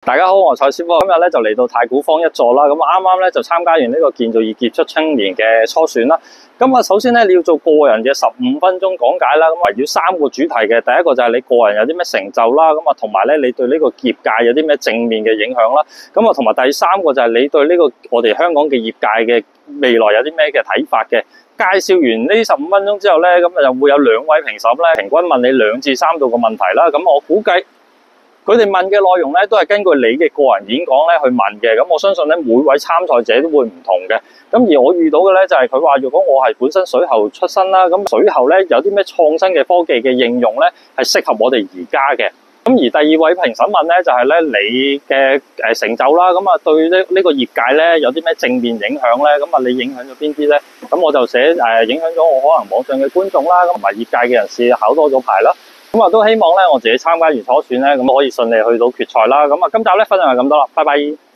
大家好，我係蔡師傅，今日咧就嚟到太古坊一座啦。咁啱啱咧就參加完呢個建造業傑出青年嘅初選啦。咁啊，首先咧你要做個人嘅15分鐘講解啦。咁圍繞3個主題嘅，第一個就係你個人有啲咩成就啦。咁啊，同埋咧你對呢個業界有啲咩正面嘅影響啦。咁啊，同埋第3個就係你對呢個我哋香港嘅業界嘅未來有啲咩嘅睇法嘅。介紹完呢15分鐘之後咧，咁啊就會有2位評審咧，平均問你2至3道個問題啦。咁我估計佢哋問嘅內容咧，都係根據你嘅個人演講咧去問嘅。咁我相信咧，每位參賽者都會唔同嘅。咁而我遇到嘅咧就係佢話，如果我係本身水喉出身啦，咁水喉咧有啲咩創新嘅科技嘅應用咧，係適合我哋而家嘅。咁而第2位評審問咧就係咧你嘅成就啦，咁啊對呢個業界咧有啲咩正面影響咧？咁啊你影響咗邊啲咧？咁我就寫影響咗我可能網上嘅觀眾啦，同埋業界嘅人士考多咗牌啦。咁啊，都希望咧我自己參加完初選咧，咁可以順利去到決賽啦。咁啊，今集咧分享係咁多啦，拜拜。